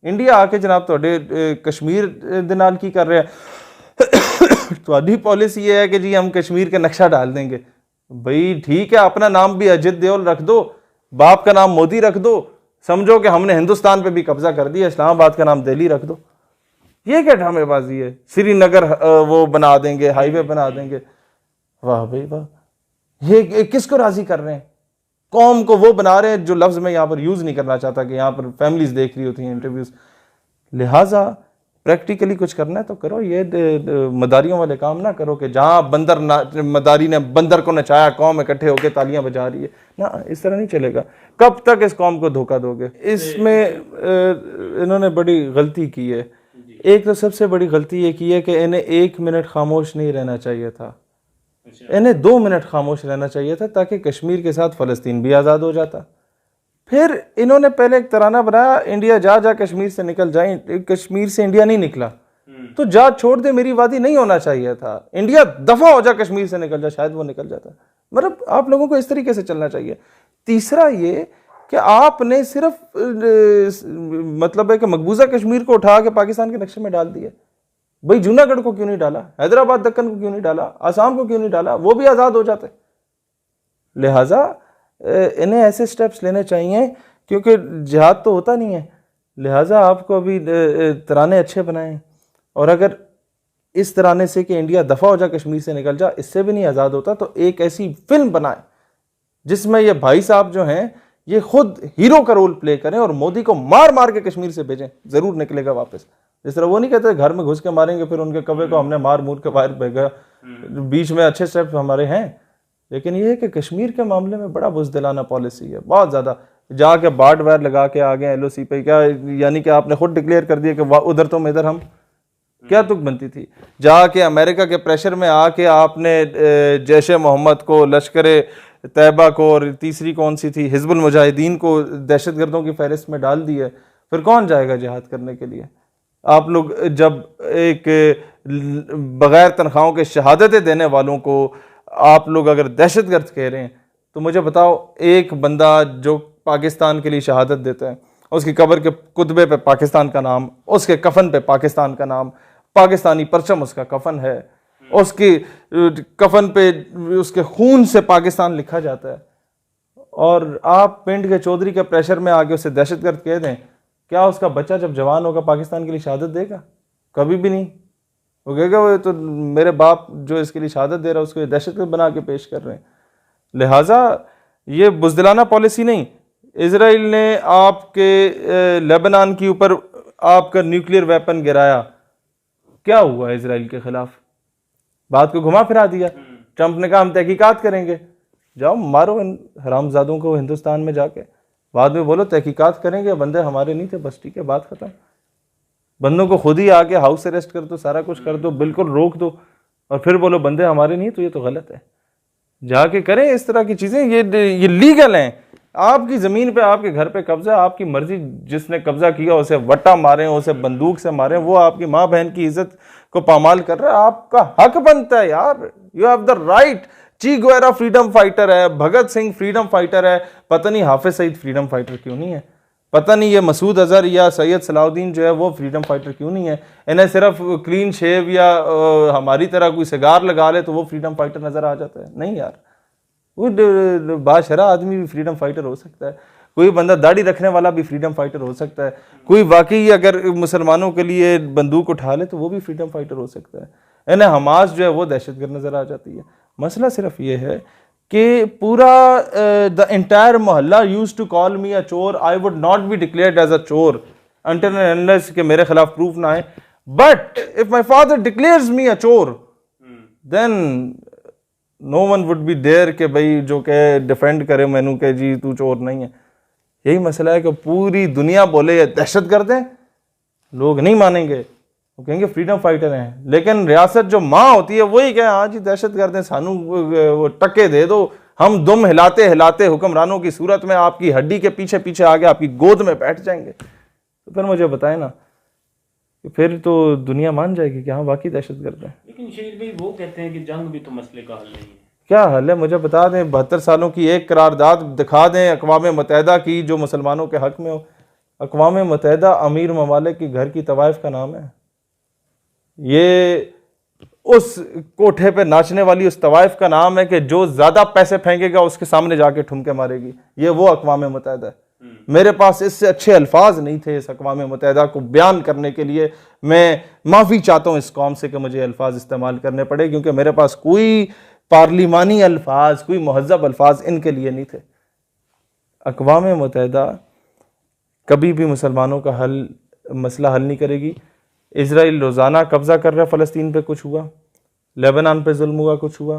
India आके जनाब थोड़े कश्मीर दे नाल की कर रहा है थोड़ी पॉलिसी ये है कि जी हम कश्मीर का नक्शा डाल देंगे। भाई ठीक है, अपना नाम भी अजित देओल रख दो, बाप का नाम मोदी रख दो, समझो कि हमने हिंदुस्तान पे भी कब्जा कर दिया, इस्लामाबाद का नाम दिल्ली रख दो। ये क्या ड्रामेबाजी है? श्रीनगर वो बना देंगे, हाईवे बना देंगे। वाह भाई वाह, ये किसको राजी कर रहे हैं? कौम को वो बना रहे हैं जो लफ्ज में यहां पर यूज नहीं करना चाहता कि यहां पर फैमिलीज देख रही होती हैं इंटरव्यूज। लिहाजा प्रैक्टिकली कुछ करना है तो करो, ये मदारियों वाले काम ना करो कि जहां बंदर मदारी ने बंदर को नचाया, कौम इकट्ठे होकर तालियां बजा रही है ना। इस तरह नहीं चलेगा। कब तक इस कौम को धोखा दोगे? इसमें इन्होंने बड़ी गलती की है। एक तो सबसे बड़ी गलती ये की है कि इन्हें 1 मिनट खामोश नहीं रहना चाहिए था, इन्हें 2 मिनट खामोश रहना चाहिए था, ताकि कश्मीर के साथ फ़लस्तीन भी आज़ाद हो जाता। फिर इन्होंने पहले एक तराना बनाया, इंडिया जा जा कश्मीर से निकल जाए। कश्मीर से इंडिया नहीं निकला तो जा छोड़ दे मेरी वादी नहीं होना चाहिए था, इंडिया दफा हो जा कश्मीर से निकल जा, शायद वो निकल जाता। मतलब आप लोगों को इस तरीके से चलना चाहिए। तीसरा ये कि आपने सिर्फ मतलब है कि मकबूजा कश्मीर को उठा के पाकिस्तान के नक्शे में डाल दिया। भाई जूनागढ़ को क्यों नहीं डाला, हैदराबाद दक्कन को क्यों नहीं डाला, आसाम को क्यों नहीं डाला, वो भी आज़ाद हो जाते। लिहाजा इन्हें ऐसे स्टेप्स लेने चाहिए, क्योंकि जिहाद तो होता नहीं है। लिहाजा आपको अभी तराने अच्छे बनाएं, और अगर इस तराने से कि इंडिया दफ़ा हो जा कश्मीर से निकल जा, इससे भी नहीं आज़ाद होता, तो एक ऐसी फिल्म बनाएं जिसमें ये भाई साहब जो हैं ये खुद हीरो का रोल प्ले करें और मोदी को मार मार के कश्मीर से भेजें, ज़रूर निकलेगा वापस। जिस तरह वो नहीं कहते घर में घुस के मारेंगे फिर उनके कब्जे को हमने मार मूर के बाहर भेजा। बीच में अच्छे स्टेप हमारे हैं, लेकिन ये है कि कश्मीर के मामले में बड़ा बुज़दिलाना पॉलिसी है, बहुत ज़्यादा। जाके बार्ड वायर लगा के आ गए LOC पे, क्या यानी कि आपने खुद डिक्लेयर कर दिया कि उधर तुम इधर हम, क्या तुक बनती थी? जाके अमेरिका के प्रेशर में आके आपने जैश ए मोहम्मद को, लश्कर तैयबा को, और तीसरी कौन सी थी, हिजबुल मुजाहिदीन को दहशतगर्दों की फहरिस्त में डाल दी है। फिर कौन जाएगा जिहाद करने के लिए? आप लोग जब एक बगैर तनख्वाहों के शहादतें देने वालों को आप लोग अगर दहशतगर्द कह रहे हैं, तो मुझे बताओ, एक बंदा जो पाकिस्तान के लिए शहादत देता है, उसकी कब्र के कुतबे पे पाकिस्तान का नाम, उसके कफन पे पाकिस्तान का नाम, पाकिस्तानी परचम उसका कफन है, उसकी कफन पे उसके खून से पाकिस्तान लिखा जाता है, और आप पिंड के चौधरी के प्रेशर में आके उसे दहशतगर्द कह दें, क्या उसका बच्चा जब जवान होगा पाकिस्तान के लिए शहादत देगा? कभी भी नहीं। वो कहेगा वो तो मेरे बाप जो इसके लिए शहादत दे रहा है उसको दहशतगर्द बना के पेश कर रहे हैं। लिहाजा ये बुज़दिलाना पॉलिसी नहीं। इजराइल ने आपके लेबनान के ऊपर आपका न्यूक्लियर वेपन गिराया, क्या हुआ इजराइल के खिलाफ? बात को घुमा फिरा दिया। ट्रंप ने कहा हम तहकीकात करेंगे। जाओ मारो इन हरामजादों को हिंदुस्तान में जाके, बाद में बोलो तहकीकात करेंगे, बंदे हमारे नहीं थे, बस ठीक है, बात खत्म। बंदों को खुद ही आके हाउस अरेस्ट कर दो, सारा कुछ कर दो, बिल्कुल रोक दो, और फिर बोलो बंदे हमारे नहीं, तो ये तो गलत है। जाके करें इस तरह की चीज़ें, ये लीगल हैं। आपकी ज़मीन पे, आपके घर पे कब्जा, आपकी मर्जी, जिसने कब्जा किया उसे वट्टा मारें, उसे बंदूक से मारें, वो आपकी माँ बहन की इज्जत को पामाल कर रहा है, आपका हक बनता है यार। You have the right. ची गुवेरा फ्रीडम फाइटर है, भगत सिंह फ्रीडम फाइटर है, पता नहीं हाफिज सईद फ्रीडम फाइटर क्यों नहीं है, पता नहीं ये मसूद अजहर या सैयद सलाउद्दीन जो है वो फ्रीडम फाइटर क्यों नहीं है। इन्हें सिर्फ क्लीन शेव या हमारी तरह कोई सिगार लगा ले तो वो फ्रीडम फाइटर नजर आ जाता है। नहीं यार, वो बाशरा आदमी भी फ्रीडम फाइटर हो सकता है, कोई बंदा दाढ़ी रखने वाला भी फ्रीडम फाइटर हो सकता है, कोई वाकई अगर मुसलमानों के लिए बंदूक उठा ले तो वो भी फ्रीडम फाइटर हो सकता है। इन्हें हमास जो है वो दहशतगर्द नजर आ जाती है। मसला सिर्फ ये है कि पूरा द एंटायर मोहल्ला used to call me a चोर। I would not be declared as a चोर अनटिल एंड अनलेस कि मेरे खिलाफ प्रूफ ना आए। But if my father declares me a chor, then no one would be there कि भाई जो के डिफेंड करे मैनू के जी तू चोर नहीं है। यही मसला है कि पूरी दुनिया बोले ये दहशतगर्द हैं, लोग नहीं मानेंगे, वो कहेंगे फ्रीडम फाइटर हैं। लेकिन रियासत जो माँ होती है वही कहे हाँ जी दहशतगर्द हैं, सानू वो टक्के दे दो, हम दुम हिलाते हिलाते हुक्मरानों की सूरत में आपकी हड्डी के पीछे पीछे आगे आपकी गोद में बैठ जाएंगे। तो फिर मुझे बताए ना, फिर तो दुनिया मान जाएगी कि हाँ वाकई दहशतगर्द है। लेकिन शेर भाई वो कहते हैं कि जंग भी तो मसले का हल नहीं है। क्या हल है मुझे बता दें। 72 सालों की एक करारदाद दिखा दें अक़वाम मुत्तहिदा की जो मुसलमानों के हक में हो। अक़वाम मुत्तहिदा अमीर ममालिक के घर की तवाइफ का नाम है। ये उस कोठे पे नाचने वाली उस तवाइफ का नाम है कि जो ज़्यादा पैसे फेंकेगा उसके सामने जाके ठुमके मारेगी। ये वो अक़वाम मुत्तहिदा है। मेरे पास इससे अच्छे अल्फाज नहीं थे इस अक़वाम मुत्तहिदा को बयान करने के लिए। मैं माफ़ी चाहता हूँ इस कौम से कि मुझे अल्फाज इस्तेमाल करने पड़े, क्योंकि मेरे पास कोई पार्लिमानी अल्फाज, कोई महज़ब अल्फाज इनके लिए नहीं थे। अक़वाम मुत्तहिदा कभी भी मुसलमानों का मसला हल नहीं करेगी। इजराइल रोज़ाना कब्ज़ा कर रहा है फ़लस्तीन पे, कुछ हुआ, लेबनान पे जुल्म हुआ, कुछ हुआ,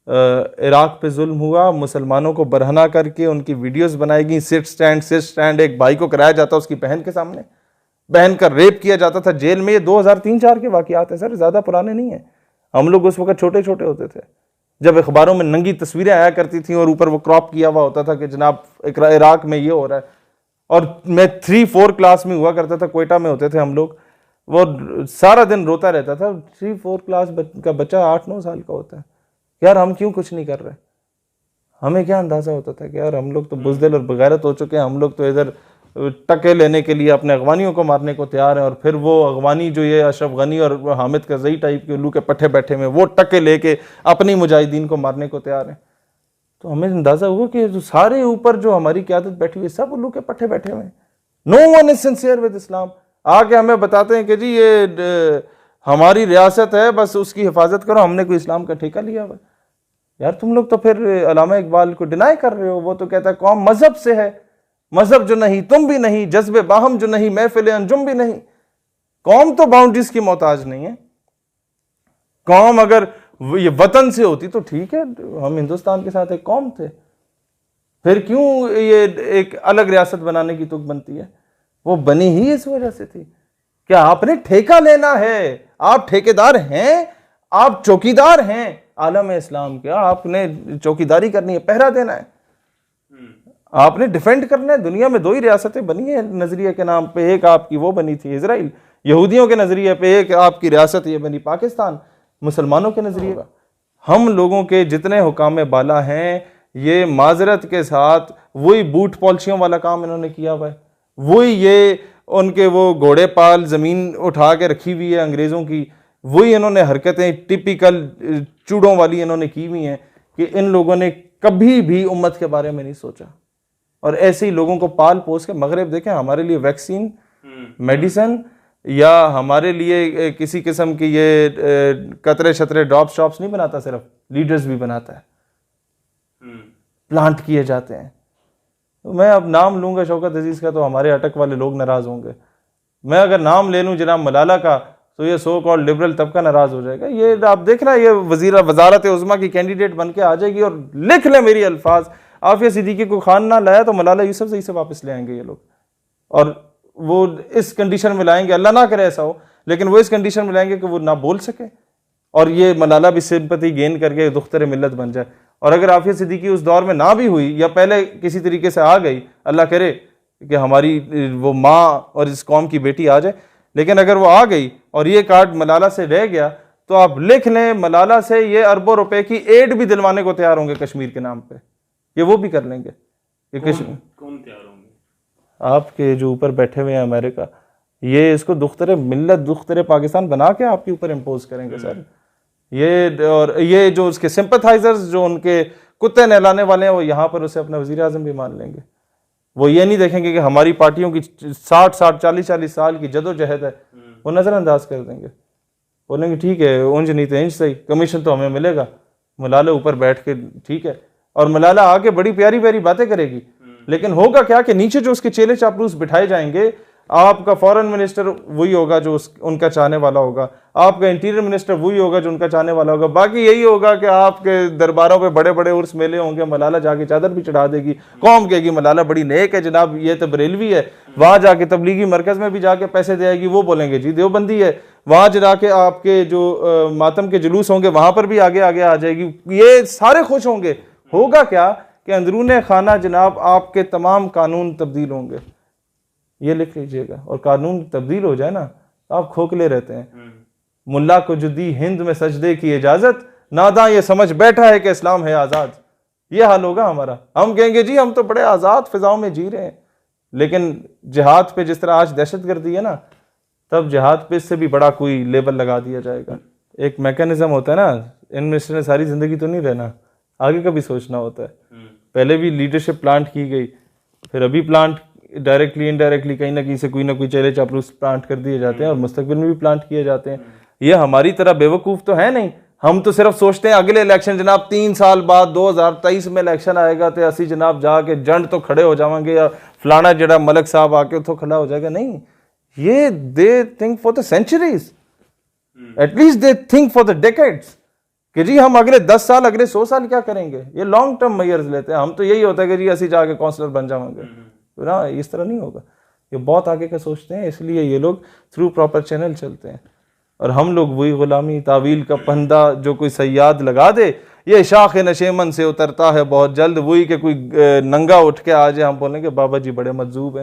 इराक़ पे जुल्म हुआ, मुसलमानों को बरहना करके उनकी वीडियोस बनाएगी। सिट स्टैंड एक भाई को कराया जाता उसकी बहन के सामने, बहन का रेप किया जाता था जेल में। ये 2003-4 के वाक़यात हैं सर, ज़्यादा पुराने नहीं हैं। हम लोग उस वक्त छोटे छोटे होते थे जब अखबारों में नंगी तस्वीरें आया करती थी और ऊपर वो क्रॉप किया हुआ होता था कि जनाब इराक़ में ये हो रहा है। और मैं 3-4 क्लास में हुआ करता था, कोयटा में होते थे हम लोग। वो सारा दिन रोता रहता था। 3-4 क्लास का बच्चा 8-9 साल का होता है। यार हम क्यों कुछ नहीं कर रहे? हमें क्या अंदाज़ा होता था कि यार हम लोग तो बुज़दिल और बगैरत हो चुके हैं, हम लोग तो इधर टके लेने के लिए अपने अगवानियों को मारने को तैयार हैं। और फिर वो अगवानी जो ये अशरफ गनी और हामिद करज़ई टाइप के उल्लू के पट्टे बैठे हुए, वो टके लेके अपनी मुजाहिदीन को मारने को तैयार हैं। तो हमें अंदाज़ा हुआ कि जो सारे ऊपर जो हमारी क़यादत बैठी हुई सब उल्लू के पट्टे बैठे हुए हैं। No one is sincere with Islam. आके हमें बताते हैं कि जी ये हमारी रियासत है, बस उसकी हिफाजत करो, हमने कोई इस्लाम का ठेका लिया हुआ। यार तुम लोग तो फिर अल्लामा इकबाल को डिनाई कर रहे हो। वो तो कहता है कौम मजहब से है, मजहब जो नहीं तुम भी नहीं, जज्बे बाहम जो नहीं महफिल अंजुम भी नहीं। कौम तो बाउंड्रीज की मोहताज नहीं है। कौम अगर ये वतन से होती तो ठीक है, हम हिंदुस्तान के साथ एक कौम थे, फिर क्यों ये एक अलग रियासत बनाने की तुक बनती है? वो बनी ही इस वजह से थी। क्या आपने ठेका लेना है? आप ठेकेदार हैं, आप चौकीदार हैं आलम इस्लाम के। आपने चौकीदारी करनी है, पहरा देना है, आपने डिफेंड करना है। दुनिया में 2 ही रियासतें बनी है नजरिए के नाम पे, एक आपकी वो बनी थी इजराइल यहूदियों के नजरिए पे, एक आपकी रियासत ये बनी पाकिस्तान मुसलमानों के नजरिए पर। हम लोगों के जितने हुकाम बाला हैं, ये माजरत के साथ वही बूट पॉलिसियों वाला काम इन्होंने किया हुआ है। वही ये उनके वो घोड़े पाल ज़मीन उठा के रखी हुई है अंग्रेज़ों की, वही इन्होंने हरकतें टिपिकल चूड़ों वाली इन्होंने की हुई हैं कि इन लोगों ने कभी भी उम्मत के बारे में नहीं सोचा। और ऐसे ही लोगों को पाल पोस के मगरब देखें, हमारे लिए वैक्सीन, मेडिसन या हमारे लिए किसी किस्म की ये कतरे शतरे ड्रॉप्स शॉप्स नहीं बनाता, सिर्फ लीडर्स भी बनाता है, प्लांट किए जाते हैं। तो मैं अब नाम लूंगा शौकत अजीज का तो हमारे अटक वाले लोग नाराज होंगे। मैं अगर नाम ले लूं जनाब मलाला का तो ये सो कॉल्ड लिबरल तबका नाराज हो जाएगा। ये आप देख रहे हैं, ये वजारत उज़्मा की कैंडिडेट बन के आ जाएगी और लिख ले मेरी अल्फाज, आफिया सिद्दीकी को खान ना लाया तो मलाला यूसुफजई से वापस ले आएंगे ये लोग। और वो इस कंडीशन में लाएंगे, अल्लाह ना करे ऐसा हो, लेकिन वो इस कंडीशन में लाएंगे कि वो ना बोल सके और ये मलाला भी सिंपैथी गेन करके दुख्तर मिल्लत बन जाए। और अगर आफिया सिद्दीकी उस दौर में ना भी हुई या पहले किसी तरीके से आ गई, अल्लाह करे कि हमारी वो माँ और इस कौम की बेटी आ जाए, लेकिन अगर वो आ गई और ये कार्ड मलाला से रह गया तो आप लिख लें मलाला से ये अरबों रुपए की एड भी दिलवाने को तैयार होंगे कश्मीर के नाम पे। ये वो भी कर लेंगे। कौन तैयार होंगे? आपके जो ऊपर बैठे हुए हैं अमेरिका, ये इसको दुख्तर मिल्लत दुख्तर पाकिस्तान बना के आपके ऊपर इम्पोज करेंगे सर। ये और ये जो उसके सिंपथाइजर्स जो उनके कुत्ते नहलाने वाले हैं वो यहाँ पर उसे अपना वजीर आज़म भी मान लेंगे। वो ये नहीं देखेंगे कि हमारी पार्टियों की 60-60 40-40 साल की जदोजहद है, वो नज़रअंदाज कर देंगे। बोलेंगे ठीक है ऊंज नहीं तो इंच सही, कमीशन तो हमें मिलेगा। मलाला ऊपर बैठ के ठीक है, और मलाला आगे बड़ी प्यारी प्यारी बातें करेगी, लेकिन होगा क्या कि नीचे जो उसके चेले चापलूस बिठाए जाएंगे, आपका फॉरेन मिनिस्टर वही होगा जो उनका चाहने वाला होगा, आपका इंटीरियर मिनिस्टर वही होगा जो उनका चाहने वाला होगा। बाकी यही होगा कि आपके दरबारों पे बड़े बड़े उर्स मेले होंगे, मलाला जाके चादर भी चढ़ा देगी, कौम कहेगी मलाला बड़ी नेक है जनाब, ये तो बरेलवी है। वहां जाके तबलीगी मरकज में भी जाके पैसे दे आएगी, वो बोलेंगे जी देवबंदी है। वहां जाके आपके जो मातम के जुलूस होंगे वहां पर भी आगे आगे आ जाएगी। ये सारे खुश होंगे। होगा क्या कि अंदरूने खाना जनाब आपके तमाम कानून तब्दील होंगे। ये लिख लीजिएगा। और कानून तब्दील हो जाए ना आप खोखले रहते हैं। मुल्ला को जो दी हिंद में सजदे की इजाजत, नादा ये समझ बैठा है कि इस्लाम है आजाद। ये हाल होगा हमारा। हम कहेंगे जी हम तो बड़े आजाद फिजाओं में जी रहे हैं। लेकिन जिहाद पे जिस तरह आज दहशतगर्दी है ना, तब जिहाद पे इससे भी बड़ा कोई लेबल लगा दिया जाएगा। एक मैकेनिज्म होता है ना, इन मिनिस्टर ने सारी जिंदगी तो नहीं रहना, आगे का भी सोचना होता है। पहले भी लीडरशिप प्लांट की गई, फिर अभी प्लांट डायरेक्टली इनडायरेक्टली कहीं ना कहीं से कोई ना कोई चेहरे चापलूस प्लांट कर दिए जाते हैं, और मुस्तकबिल में भी प्लांट किए जाते हैं। ये हमारी तरह बेवकूफ़ तो है नहीं, हम तो सिर्फ सोचते हैं अगले इलेक्शन जनाब 3 साल बाद 2023 में इलेक्शन आएगा तो असी जनाब जाके जंड तो खड़े हो जाएंगे, या फलाना जड़ा मलक साहब आके तो खड़ा हो जाएगा। नहीं, ये they think for the centuries, at least they think for the decades कि जी हम अगले 10 साल अगले 100 साल क्या करेंगे। ये लॉन्ग टर्म मेजर्स लेते हैं। हम तो यही होता है कि जी असी जाके काउंसलर बन जाएंगे, ना, इस तरह नहीं होगा। ये बहुत आगे का सोचते हैं, इसलिए ये लोग थ्रू प्रॉपर चैनल चलते हैं, और हम लोग वही गुलामी तावील का फंदा जो कोई सयाद लगा दे, ये शाख नशेमन से उतरता है बहुत जल्द, वही कि कोई नंगा उठ के आ जाए, हम बोलेंगे बाबा जी बड़े मजजूब हैं।